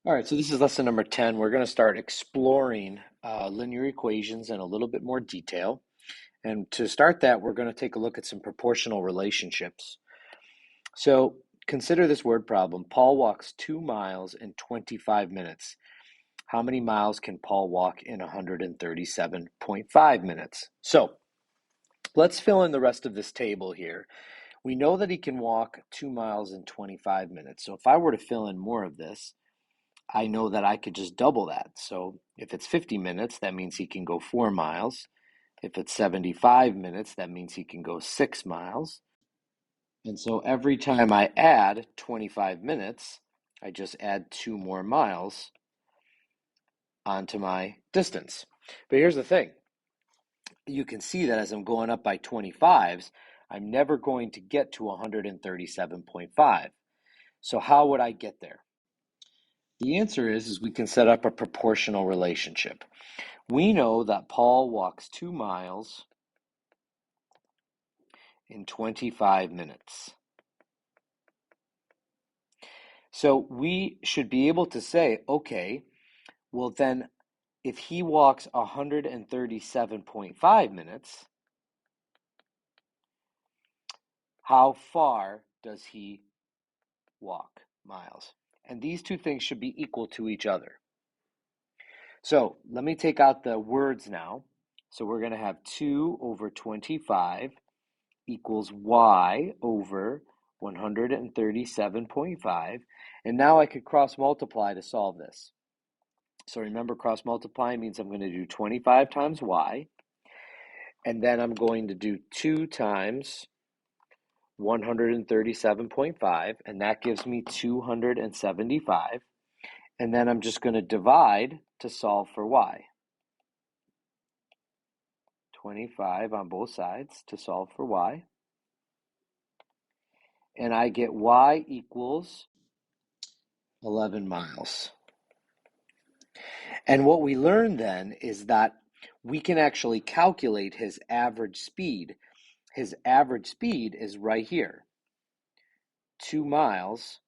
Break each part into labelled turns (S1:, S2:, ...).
S1: All right, so this is lesson number 10. We're going to start exploring linear equations in a little bit more detail. And to start that, we're going to take a look at some proportional relationships. So consider this word problem. Paul walks 2 miles in 25 minutes. How many miles can Paul walk in 137.5 minutes? So let's fill in the rest of this table here. We know that he can walk 2 miles in 25 minutes. So if I were to fill in more of this, I know that I could just double that. So if it's 50 minutes, that means he can go 4 miles. If it's 75 minutes, that means he can go 6 miles. And so every time I add 25 minutes, I just add 2 more miles onto my distance. But here's the thing. You can see that as I'm going up by 25s, I'm never going to get to 137.5. So how would I get there? The answer is we can set up a proportional relationship. We know that Paul walks 2 miles in 25 minutes. So we should be able to say, okay, well then if he walks 137.5 minutes, how far does he walk miles? And these two things should be equal to each other. So let me take out the words now. So we're going to have 2 over 25 equals y over 137.5. And now I could cross multiply to solve this. So remember, cross multiply means I'm going to do 25 times y, and then I'm going to do 2 times 137.5, and that gives me 275. And then I'm just going to divide to solve for y. 25 on both sides to solve for y. And I get y equals 11 miles. And what we learned then is that we can actually calculate his average speed. His average speed is right here, 2 miles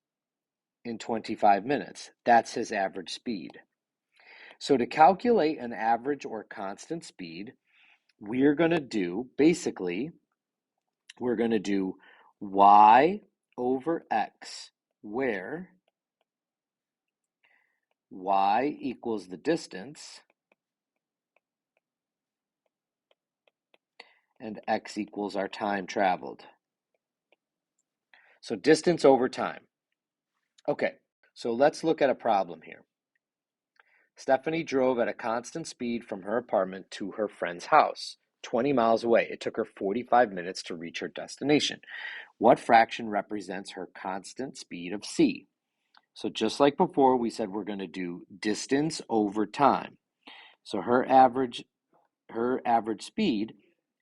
S1: in 25 minutes. That's his average speed. So to calculate an average or constant speed, we're going to do, basically, we're going to do y over x, where y equals the distance and x equals our time traveled. So distance over time. Okay, so let's look at a problem here. Stephanie drove at a constant speed from her apartment to her friend's house, 20 miles away. It took her 45 minutes to reach her destination. What fraction represents her constant speed of c? So just like before, we said we're going to do distance over time. So her average speed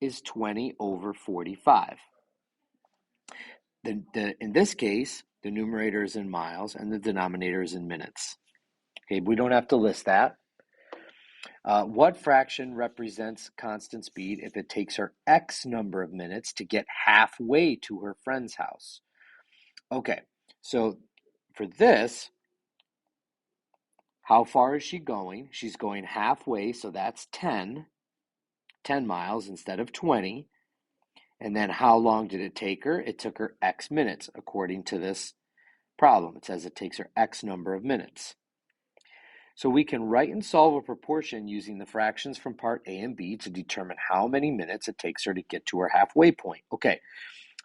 S1: is 20 over 45. In this case, the numerator is in miles and the denominator is in minutes. Okay, we don't have to list that. What fraction represents constant speed if it takes her X number of minutes to get halfway to her friend's house? Okay, so for this, how far is she going? She's going halfway, so that's 10 miles instead of 20. And then how long did it take her? It took her X minutes, according to this problem. It says it takes her X number of minutes. So we can write and solve a proportion using the fractions from part A and B to determine how many minutes it takes her to get to her halfway point. Okay,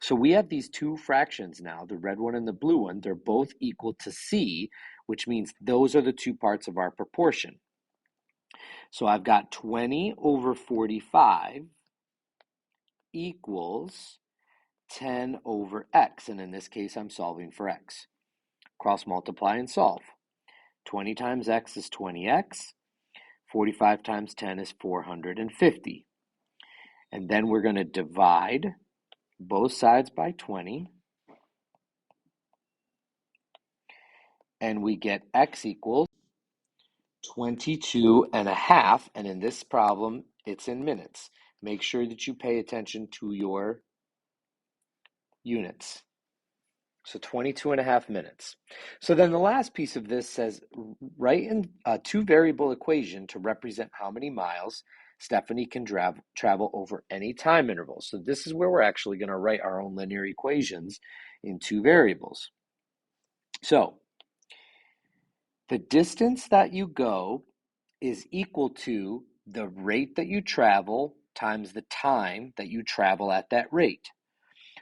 S1: so we have these two fractions now, the red one and the blue one. They're both equal to C, which means those are the two parts of our proportion. So I've got 20 over 45 equals 10 over x, and in this case, I'm solving for x. Cross multiply and solve. 20 times x is 20x. 45 times 10 is 450. And then we're going to divide both sides by 20. And we get x equals 22 and a half. And in this problem, it's in minutes. Make sure that you pay attention to your units. So 22 and a half minutes. So then the last piece of this says, write in a two variable equation to represent how many miles Stephanie can travel over any time interval. So this is where we're actually going to write our own linear equations in two variables. So the distance that you go is equal to the rate that you travel times the time that you travel at that rate.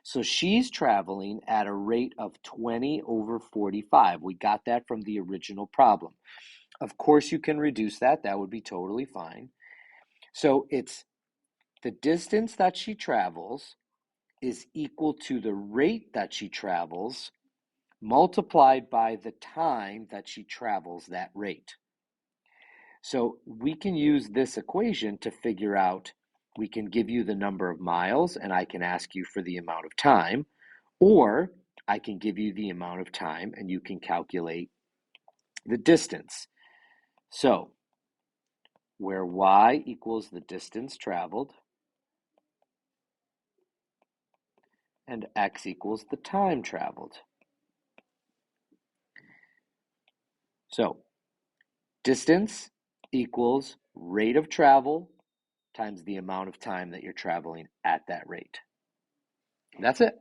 S1: So she's traveling at a rate of 20 over 45. We got that from the original problem. Of course, you can reduce that. That would be totally fine. So it's the distance that she travels is equal to the rate that she travels multiplied by the time that she travels that rate. So we can use this equation to figure out, we can give you the number of miles and I can ask you for the amount of time, or I can give you the amount of time and you can calculate the distance. So where y equals the distance traveled and x equals the time traveled. So distance equals rate of travel times the amount of time that you're traveling at that rate. That's it.